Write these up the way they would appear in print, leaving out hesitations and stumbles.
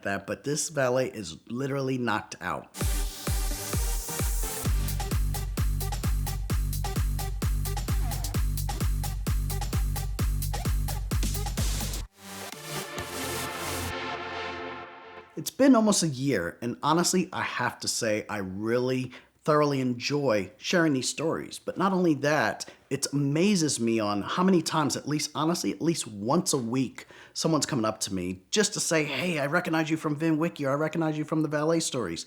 that, but this valet is literally knocked out. It's been almost a year, and honestly, I have to say I really thoroughly enjoy sharing these stories. But not only that, it amazes me on how many times, at least honestly, at least once a week, someone's coming up to me just to say, hey, I recognize you from VINwiki, or I recognize you from the valet stories.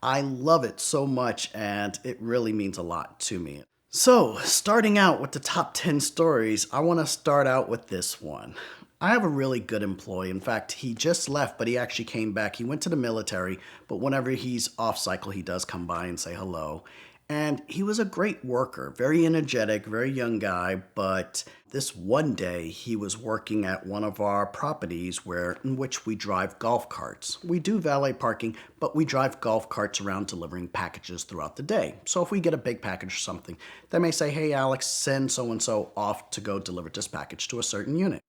I love it so much, and it really means a lot to me. So, starting out with the top 10 stories, I want to start out with this one. I have a really good employee. In fact, he just left, but he actually came back. He went to the military, but whenever he's off cycle, he does come by and say hello. And he was a great worker, very energetic, very young guy, but this one day he was working at one of our properties in which we drive golf carts. We do valet parking, but we drive golf carts around delivering packages throughout the day. So if we get a big package or something, they may say, hey Alex, send so-and-so off to go deliver this package to a certain unit.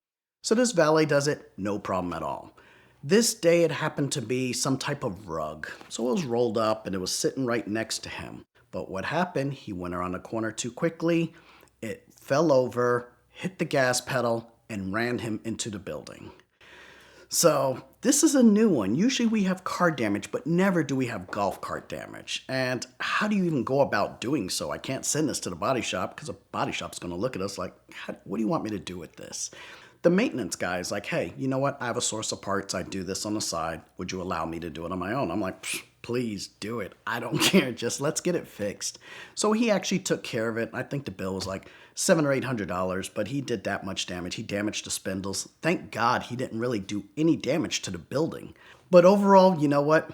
So this valet does it, no problem at all. This day it happened to be some type of rug. So it was rolled up and it was sitting right next to him. But what happened, he went around the corner too quickly, it fell over, hit the gas pedal, and ran him into the building. So this is a new one. Usually we have car damage, but never do we have golf cart damage. And how do you even go about doing so? I can't send this to the body shop because the body shop's going to look at us like, what do you want me to do with this? The maintenance guy is like, hey, you know what? I have a source of parts. I do this on the side. Would you allow me to do it on my own? I'm like, please do it. I don't care. Just let's get it fixed. So he actually took care of it. I think the bill was like $700 or $800, but he did that much damage. He damaged the spindles. Thank God he didn't really do any damage to the building. But overall, you know what?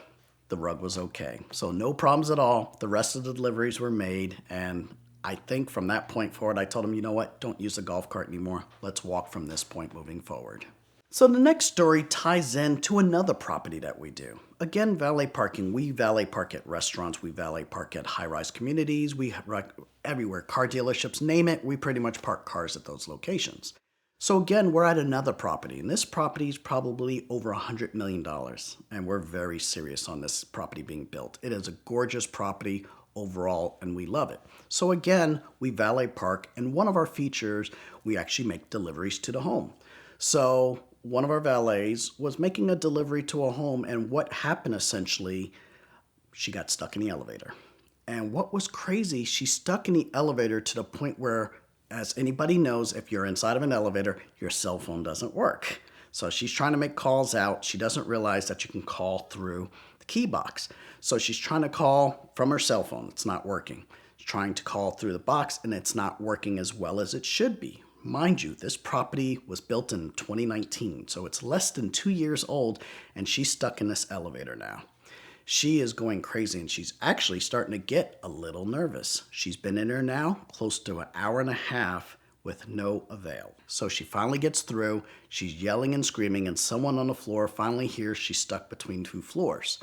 The rug was okay. So no problems at all. The rest of the deliveries were made, and I think from that point forward, I told him, you know what, don't use the golf cart anymore. Let's walk from this point moving forward. So the next story ties in to another property that we do. Again, valet parking. We valet park at restaurants. We valet park at high-rise communities. We everywhere, car dealerships, name it. We pretty much park cars at those locations. So again, we're at another property, and this property is probably over $100 million, and we're very serious on this property being built. It is a gorgeous property overall, and we love it. So again, we valet park, and one of our features, we actually make deliveries to the home. So one of our valets was making a delivery to a home, and what happened essentially, she got stuck in the elevator. And what was crazy, she stuck in the elevator to the point where, as anybody knows, if you're inside of an elevator, your cell phone doesn't work. So she's trying to make calls out. She doesn't realize that you can call through the key box. So she's trying to call from her cell phone. It's not working. She's trying to call through the box, and it's not working as well as it should be. Mind you, this property was built in 2019, so it's less than 2 years old, and she's stuck in this elevator now. She is going crazy, and she's actually starting to get a little nervous. She's been in there now close to an hour and a half with no avail. So she finally gets through, she's yelling and screaming, and someone on the floor finally hears she's stuck between two floors.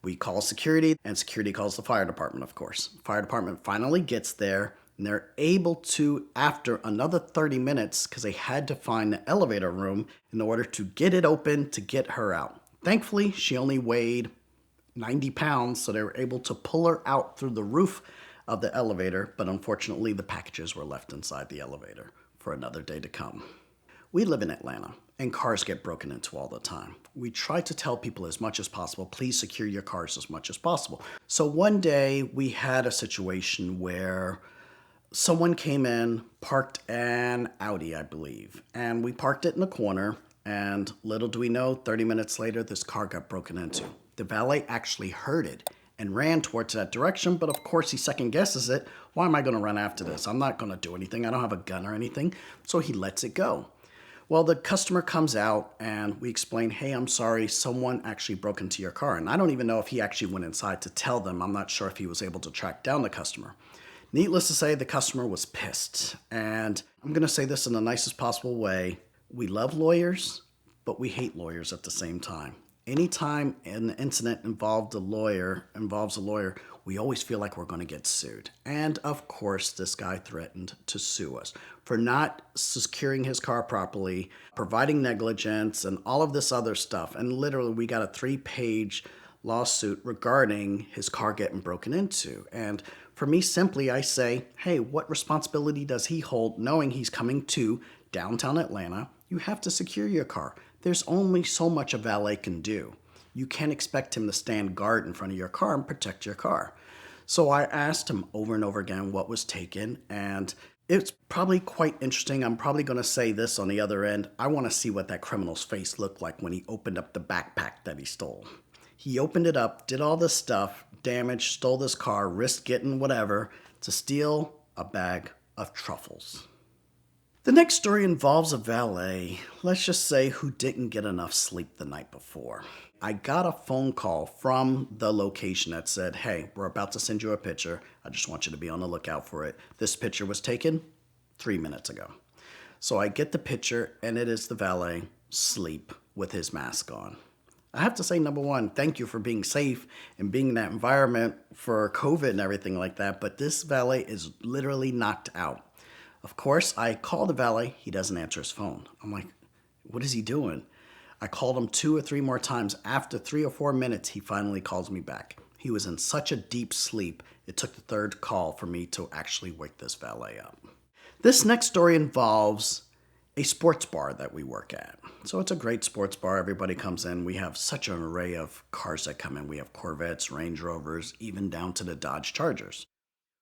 We call security, and security calls the fire department, of course. Fire department finally gets there, and they're able to, after another 30 minutes, because they had to find the elevator room in order to get it open to get her out. Thankfully, she only weighed 90 pounds, so they were able to pull her out through the roof of the elevator, but unfortunately the packages were left inside the elevator for another day to come. We live in Atlanta, and cars get broken into all the time. We try to tell people as much as possible, please secure your cars as much as possible. So one day we had a situation where someone came in, parked an Audi, I believe, and we parked it in the corner, and little do we know, 30 minutes later, this car got broken into. The valet actually heard it and ran towards that direction, but of course he second guesses it. Why am I going to run after this? I'm not going to do anything. I don't have a gun or anything. So he lets it go. Well, the customer comes out and we explain, hey, I'm sorry, someone actually broke into your car. And I don't even know if he actually went inside to tell them. I'm not sure if he was able to track down the customer. Needless to say, the customer was pissed. And I'm going to say this in the nicest possible way. We love lawyers, but we hate lawyers at the same time. anytime an incident involves a lawyer, we always feel like we're going to get sued. And of course, this guy threatened to sue us for not securing his car properly, providing negligence, and all of this other stuff. And literally, we got a 3-page lawsuit regarding his car getting broken into. And for me, simply, I say, hey, what responsibility does he hold knowing he's coming to downtown Atlanta? You have to secure your car. There's only so much a valet can do. You can't expect him to stand guard in front of your car and protect your car. So I asked him over and over again what was taken, and it's probably quite interesting. I'm probably going to say this on the other end. I want to see what that criminal's face looked like when he opened up the backpack that he stole. He opened it up, did all this stuff, damaged, stole this car, risked getting whatever to steal a bag of truffles. The next story involves a valet, let's just say, who didn't get enough sleep the night before. I got a phone call from the location that said, hey, we're about to send you a picture. I just want you to be on the lookout for it. This picture was taken 3 minutes ago. So I get the picture, and it is the valet asleep with his mask on. I have to say, number one, thank you for being safe and being in that environment for COVID and everything like that. But this valet is literally knocked out. Of course, I call the valet. He doesn't answer his phone. I'm like, what is he doing? I called him 2 or 3 more times. After 3 or 4 minutes, he finally calls me back. He was in such a deep sleep, it took the 3rd call for me to actually wake this valet up. This next story involves a sports bar that we work at. So it's a great sports bar. Everybody comes in. We have such an array of cars that come in. We have Corvettes, Range Rovers, even down to the Dodge Chargers.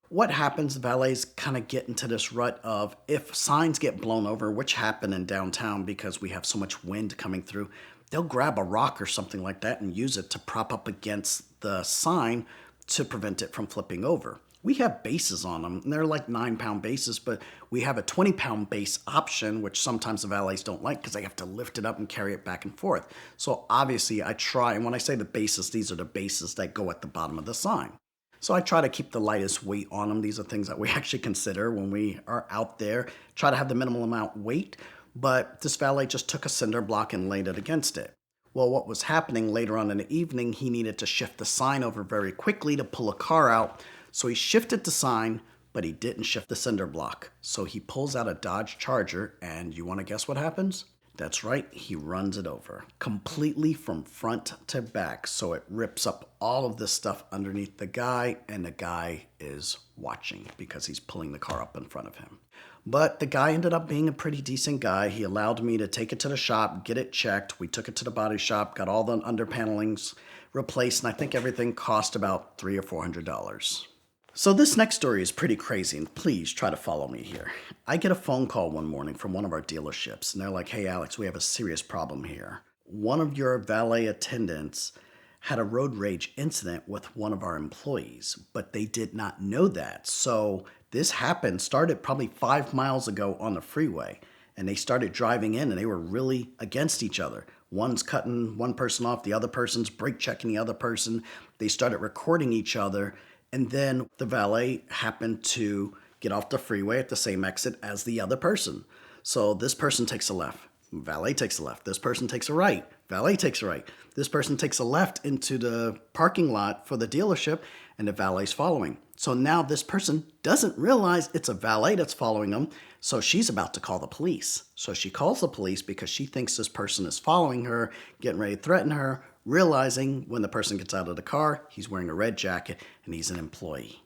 What happens, the valets kind of get into this rut of if signs get blown over, which happen in downtown because we have so much wind coming through, they'll grab a rock or something like that and use it to prop up against the sign to prevent it from flipping over. We have bases on them, and they're like 9-pound bases, but we have a 20-pound base option, which sometimes the valets don't like because they have to lift it up and carry it back and forth. So obviously I try, and when I say the bases, these are the bases that go at the bottom of the sign. So I try to keep the lightest weight on them. These are things that we actually consider when we are out there. Try to have the minimal amount weight, but this valet just took a cinder block and laid it against it. Well, what was happening later on in the evening, he needed to shift the sign over very quickly to pull a car out. So he shifted the sign, but he didn't shift the cinder block. So he pulls out a Dodge Charger, and you want to guess what happens? That's right, he runs it over completely from front to back. So it rips up all of this stuff underneath the guy, and the guy is watching because he's pulling the car up in front of him. But the guy ended up being a pretty decent guy. He allowed me to take it to the shop, get it checked. We took it to the body shop, got all the under panelings replaced, and I think everything cost about $300 or $400. So this next story is pretty crazy, and please try to follow me here. I get a phone call one morning from one of our dealerships, and they're like, hey, Alex, we have a serious problem here. One of your valet attendants had a road rage incident with one of our employees, but they did not know that. So this started probably 5 miles ago on the freeway, and they started driving in, and they were really against each other. One's cutting one person off, the other person's brake checking the other person. They started recording each other. And then the valet happened to get off the freeway at the same exit as the other person. So this person takes a left. Valet takes a left. This person takes a right. Valet takes a right. This person takes a left into the parking lot for the dealership, and the valet's following. So now this person doesn't realize it's a valet that's following them, so she's about to call the police. So she calls the police because she thinks this person is following her, getting ready to threaten her, realizing when the person gets out of the car, he's wearing a red jacket and he's an employee.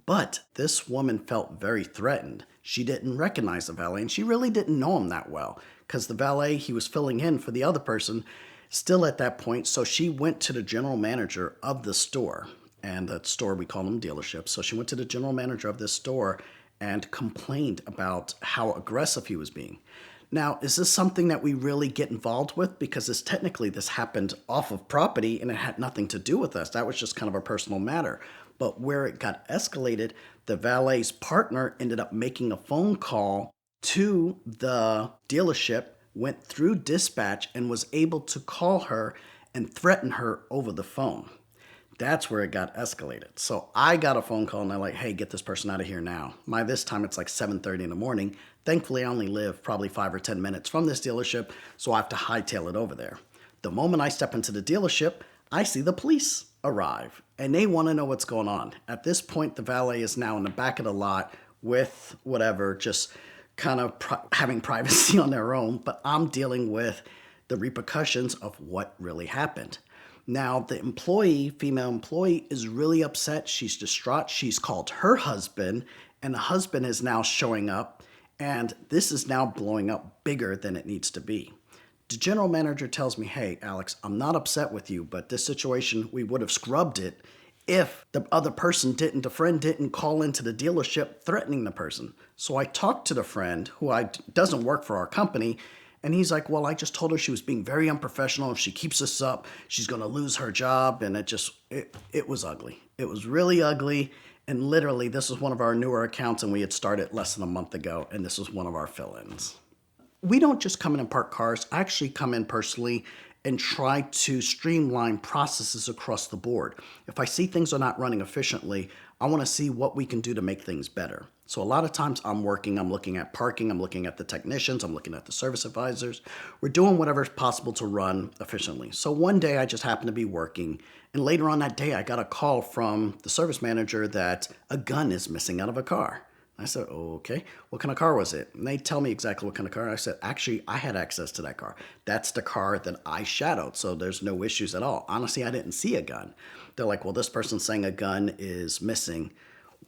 But this woman felt very threatened. She didn't recognize the valet, and she really didn't know him that well because the valet, he was filling in for the other person still at that point. So she went to the general manager of the store, and that store, we call them dealerships. So she went to the general manager of this store and complained about how aggressive he was being. Now, is this something that we really get involved with? Because this happened off of property and it had nothing to do with us. That was just kind of a personal matter. But where it got escalated, the valet's partner ended up making a phone call to the dealership, went through dispatch, and was able to call her and threaten her over the phone. That's where it got escalated. So I got a phone call and they're like, hey, get this person out of here now. By this time, it's like 7:30 in the morning. Thankfully, I only live probably 5 or 10 minutes from this dealership, so I have to hightail it over there. The moment I step into the dealership, I see the police arrive and they want to know what's going on. At this point, the valet is now in the back of the lot with whatever, just kind of having privacy on their own, but I'm dealing with the repercussions of what really happened. Now, the employee, female employee, is really upset. She's distraught. She's called her husband, and the husband is now showing up, and this is now blowing up bigger than it needs to be. The general manager tells me, hey, Alex, I'm not upset with you, but this situation, we would have scrubbed it if the other person didn't, the friend didn't call into the dealership threatening the person. So I talked to the friend who doesn't work for our company, and he's like, well, I just told her she was being very unprofessional. If she keeps this up, she's going to lose her job. And it was ugly. It was really ugly. And literally, this is one of our newer accounts, and we had started less than a month ago, and this was one of our fill-ins. We don't just come in and park cars. I actually come in personally and try to streamline processes across the board. If I see things are not running efficiently, I want to see what we can do to make things better. So a lot of times I'm looking at parking, I'm looking at the technicians, I'm looking at the service advisors. We're doing whatever is possible to run efficiently. So one day I just happened to be working, and later on that day I got a call from the service manager that a gun is missing out of a car. I said, oh, okay, what kind of car was it? And they tell me exactly what kind of car. I said, actually, I had access to that car. That's the car that I shadowed, so there's no issues at all. Honestly, I didn't see a gun. They're like, well, this person's saying a gun is missing.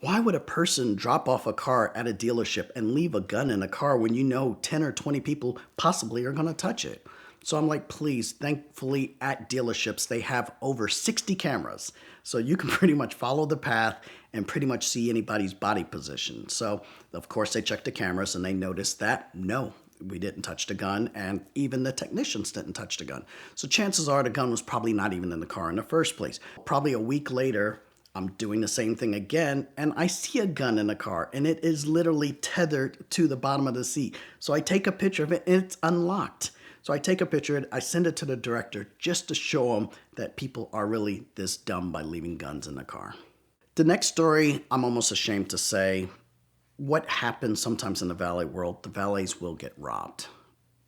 Why would a person drop off a car at a dealership and leave a gun in a car when you know 10 or 20 people possibly are going to touch it? So I'm like, please, thankfully at dealerships, they have over 60 cameras. So you can pretty much follow the path and pretty much see anybody's body position. So of course they check the cameras and they notice that, no, we didn't touch the gun, and even the technicians didn't touch the gun. So chances are the gun was probably not even in the car in the first place. Probably a week later, I'm doing the same thing again, and I see a gun in the car, and it is literally tethered to the bottom of the seat. So I take a picture of it, and it's unlocked. So I take a picture of it, I send it to the director just to show him that people are really this dumb by leaving guns in the car. The next story, I'm almost ashamed to say, what happens sometimes in the valet world, the valets will get robbed.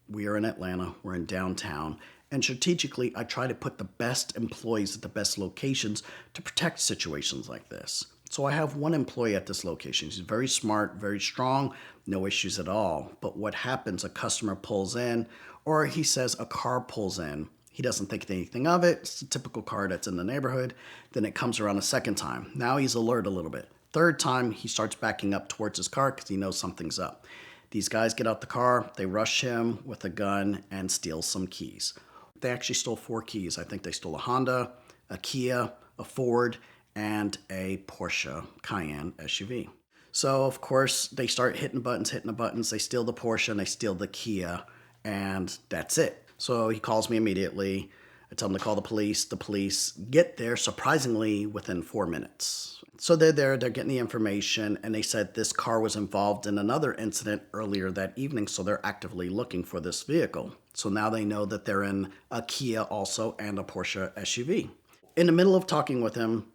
We are in Atlanta, we're in downtown, and strategically, I try to put the best employees at the best locations to protect situations like this. So I have one employee at this location. He's very smart, very strong, no issues at all. But what happens, a customer pulls in, or he says a car pulls in. He doesn't think anything of it. It's a typical car that's in the neighborhood. Then it comes around a second time. Now he's alert a little bit. Third time, he starts backing up towards his car because he knows something's up. These guys get out the car, they rush him with a gun and steal some keys. They actually stole 4 keys. I think they stole a Honda, a Kia, a Ford, and a Porsche Cayenne SUV. So, of course, they start hitting the buttons. They steal the Porsche and they steal the Kia, and that's it. So he calls me immediately. I tell him to call the police. The police get there, surprisingly, within 4 minutes. So they're there, they're getting the information, and they said this car was involved in another incident earlier that evening, so they're actively looking for this vehicle. So now they know that they're in a Kia also and a Porsche SUV. In the middle of talking with him,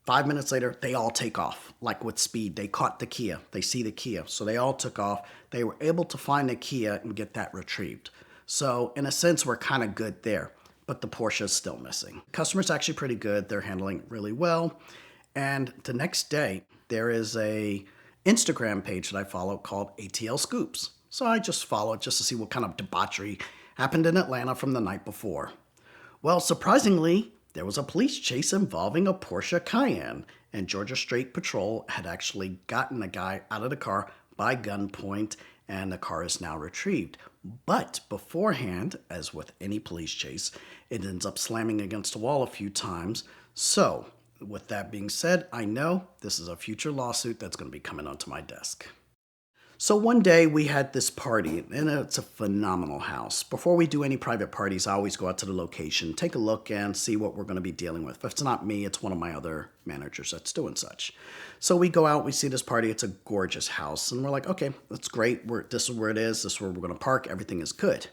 5 minutes later, they all take off, like with speed. They caught the Kia. They see the Kia. So they all took off. They were able to find the Kia and get that retrieved. So in a sense, we're kind of good there, but the Porsche is still missing. Customer's actually pretty good. They're handling it really well. And the next day, there is a Instagram page that I follow called ATL Scoops. So I just follow it just to see what kind of debauchery happened in Atlanta from the night before. Well, surprisingly, there was a police chase involving a Porsche Cayenne, and Georgia State Patrol had actually gotten the guy out of the car by gunpoint, and the car is now retrieved. But beforehand, as with any police chase, it ends up slamming against a wall a few times. So, with that being said, I know this is a future lawsuit that's going to be coming onto my desk. So one day we had this party, and it's a phenomenal house. Before we do any private parties, I always go out to the location, take a look, and see what we're going to be dealing with. If it's not me, it's one of my other managers that's doing such. So we go out, we see this party. It's a gorgeous house, and we're like, okay, that's great. This is where it is. This is where we're going to park. Everything is good.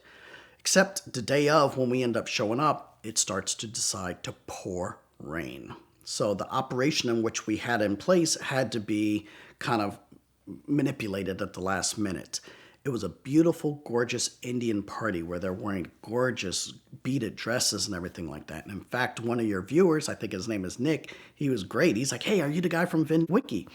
Except the day of, when we end up showing up, it starts to decide to pour rain. So the operation in which we had in place had to be kind of manipulated at the last minute. It was a beautiful, gorgeous Indian party where they're wearing gorgeous beaded dresses and everything like that. And in fact, one of your viewers, I think his name is Nick, he was great. He's like, hey, are you the guy from VINwiki?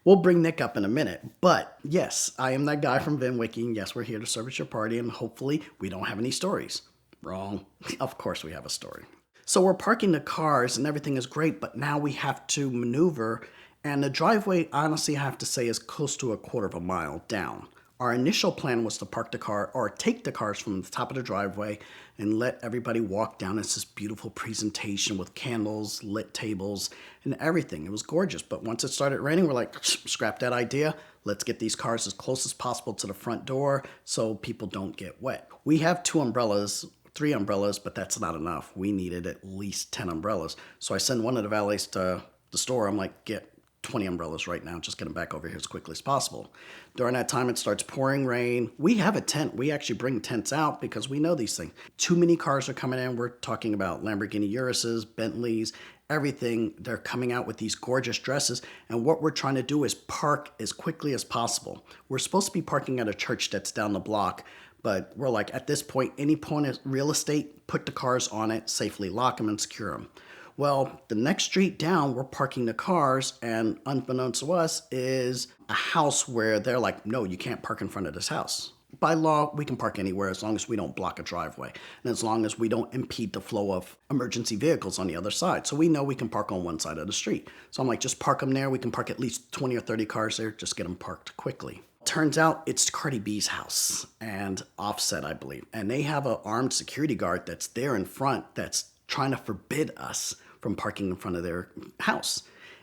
We'll bring Nick up in a minute. But yes, I am that guy from VINwiki. And yes, we're here to service your party. And hopefully we don't have any stories. Wrong. Of course we have a story. So we're parking the cars and everything is great, but now we have to maneuver. And the driveway, honestly, I have to say, is close to a quarter of a mile down. Our initial plan was to park the car or take the cars from the top of the driveway and let everybody walk down. It's this beautiful presentation with candles, lit tables, and everything. It was gorgeous. But once it started raining, we're like, scrap that idea. Let's get these cars as close as possible to the front door so people don't get wet. We have 3 umbrellas, but that's not enough. We needed at least 10 umbrellas. So I send one of the valets to the store. I'm like, get 20 umbrellas right now. Just get them back over here as quickly as possible. During that time, it starts pouring rain. We have a tent. We actually bring tents out because we know these things. Too many cars are coming in. We're talking about Lamborghini Uruses, Bentleys, everything. They're coming out with these gorgeous dresses. And what we're trying to do is park as quickly as possible. We're supposed to be parking at a church that's down the block. But we're like, at this point, any point of real estate, put the cars on it, safely lock them and secure them. Well, the next street down, we're parking the cars, and unbeknownst to us is a house where they're like, no, you can't park in front of this house. By law, we can park anywhere as long as we don't block a driveway and as long as we don't impede the flow of emergency vehicles on the other side. So we know we can park on one side of the street. So I'm like, just park them there. We can park at least 20 or 30 cars there. Just get them parked quickly. Turns out it's Cardi B's house and Offset, I believe. And they have an armed security guard that's there in front that's trying to forbid us from parking in front of their house.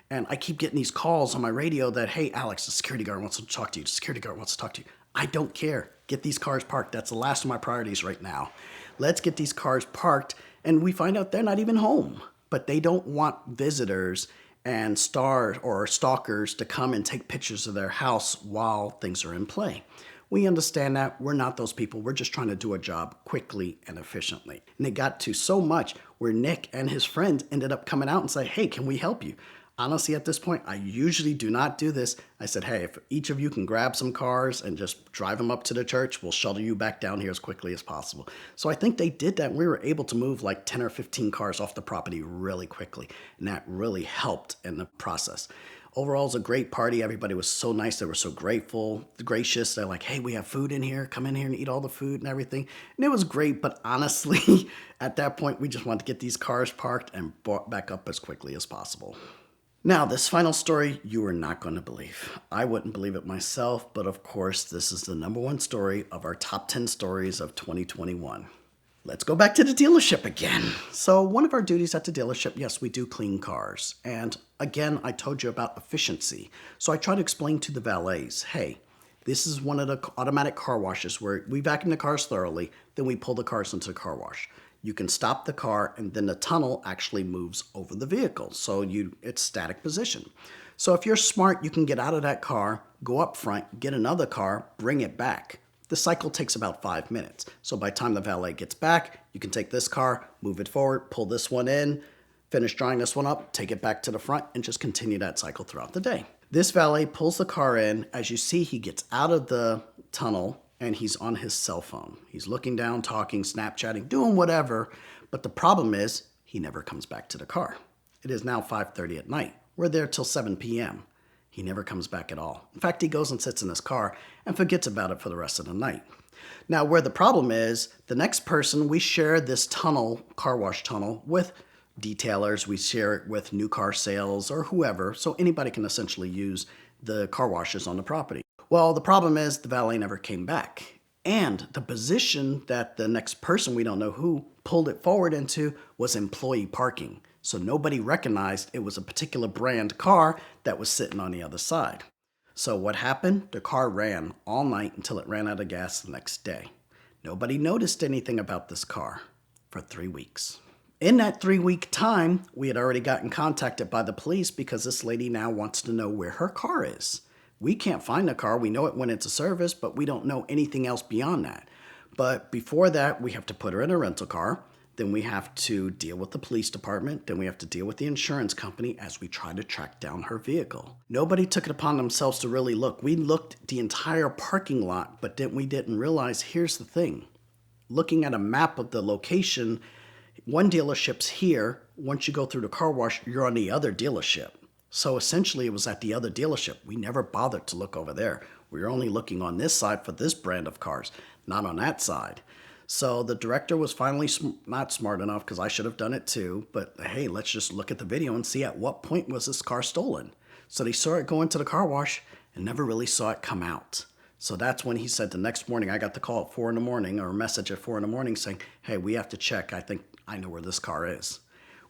And I keep getting these calls on my radio that, hey, Alex, the security guard wants to talk to you. The security guard wants to talk to you. I don't care. Get these cars parked. That's the last of my priorities right now. Let's get these cars parked. And we find out they're not even home. But they don't want visitors and stalkers to come and take pictures of their house while things are in play. We understand that. We're not those people. We're just trying to do a job quickly and efficiently. And it got to so much where Nick and his friends ended up coming out and say, hey, can we help you? Honestly, at this point, I usually do not do this. I said, hey, if each of you can grab some cars and just drive them up to the church, we'll shuttle you back down here as quickly as possible. So I think they did that. We were able to move like 10 or 15 cars off the property really quickly. And that really helped in the process. Overall, it was a great party. Everybody was so nice. They were so gracious. They're like, hey, we have food in here. Come in here and eat all the food and everything. And it was great. But honestly, at that point, we just wanted to get these cars parked and brought back up as quickly as possible. Now, this final story, you are not going to believe. I wouldn't believe it myself, but of course, this is the #1 story of our top 10 stories of 2021. Let's go back to the dealership again. So one of our duties at the dealership, yes, we do clean cars. And again, I told you about efficiency. So I try to explain to the valets, hey, this is one of the automatic car washes where we vacuum the cars thoroughly, then we pull the cars into the car wash. You can stop the car and then the tunnel actually moves over the vehicle. So it's static position. So if you're smart, you can get out of that car, go up front, get another car, bring it back. The cycle takes about 5 minutes. So by the time the valet gets back, you can take this car, move it forward, pull this one in, finish drying this one up, take it back to the front, and just continue that cycle throughout the day. This valet pulls the car in. As you see, he gets out of the tunnel and he's on his cell phone. He's looking down, talking, Snapchatting, doing whatever. But the problem is he never comes back to the car. It is now 5:30 at night. We're there till 7 p.m. He never comes back at all. In fact, he goes and sits in his car and forgets about it for the rest of the night. Now, where the problem is, the next person, we share this tunnel, car wash tunnel, with detailers. We share it with new car sales or whoever, so anybody can essentially use the car washes on the property. Well, the problem is the valet never came back. And the position that the next person, we don't know who, pulled it forward into was employee parking. So nobody recognized it was a particular brand car that was sitting on the other side. So what happened? The car ran all night until it ran out of gas the next day. Nobody noticed anything about this car for 3 weeks. In that 3-week time, we had already gotten contacted by the police because this lady now wants to know where her car is. We can't find the car. We know it went into service, but we don't know anything else beyond that. But before that, we have to put her in a rental car. Then we have to deal with the police department. Then we have to deal with the insurance company as we try to track down her vehicle. Nobody took it upon themselves to really look. We looked the entire parking lot, but then we didn't realize, here's the thing. Looking at a map of the location, one dealership's here. Once you go through the car wash, you're on the other dealership. So essentially it was at the other dealership. We never bothered to look over there. We were only looking on this side for this brand of cars, not on that side. So the director was finally not smart enough, because I should have done it too, but hey, let's just look at the video and see at what point was this car stolen. So they saw it go into the car wash and never really saw it come out. So that's when he said the next morning, I got the call at 4 in the morning, or a message at 4 in the morning saying, hey, we have to check. I think I know where this car is.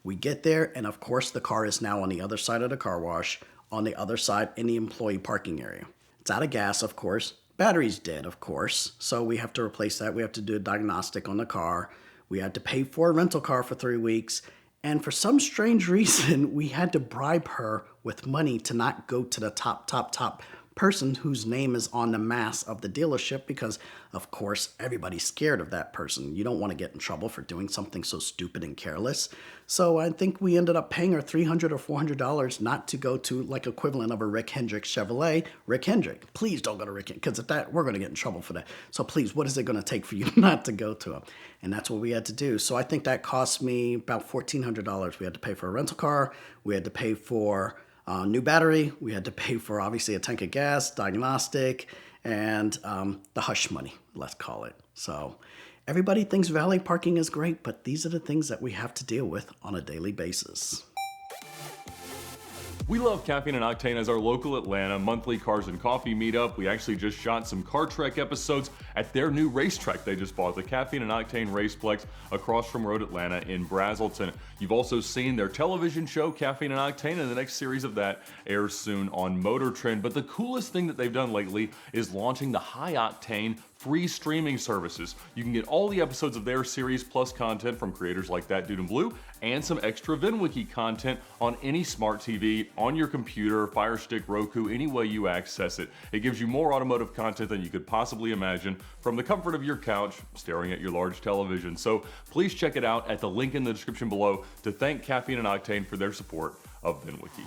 We get there, and of course the car is now on the other side of the car wash, on the other side in the employee parking area. It's out of gas, of course. Battery's dead, of course, so we have to replace that. We have to do a diagnostic on the car. We had to pay for a rental car for 3 weeks, and for some strange reason, we had to bribe her with money to not go to the top person whose name is on the mass of the dealership, because, of course, everybody's scared of that person. You don't want to get in trouble for doing something so stupid and careless. So I think we ended up paying her $300 or $400 not to go to, like, equivalent of a Rick Hendrick Chevrolet. Rick Hendrick, please don't go to Rick Hendrick, because at that, we're going to get in trouble for that. So please, what is it going to take for you not to go to him? And that's what we had to do. So I think that cost me about $1,400. We had to pay for a rental car. We had to pay for new battery. We had to pay for, obviously, a tank of gas, diagnostic, and the hush money, let's call it. So everybody thinks valet parking is great, but these are the things that we have to deal with on a daily basis. We love Caffeine and Octane as our local Atlanta monthly cars and coffee meetup. We actually just shot some Car Trek episodes at their new racetrack they just bought, the Caffeine and Octane Raceplex across from Road Atlanta in Brazelton. You've also seen their television show, Caffeine and Octane, and the next series of that airs soon on Motor Trend. But the coolest thing that they've done lately is launching the High Octane free streaming services. You can get all the episodes of their series plus content from creators like That Dude in Blue, and some extra VINwiki content on any smart TV, on your computer, Fire Stick, Roku, any way you access it. It gives you more automotive content than you could possibly imagine from the comfort of your couch, staring at your large television. So please check it out at the link in the description below to thank Caffeine and Octane for their support of VINwiki.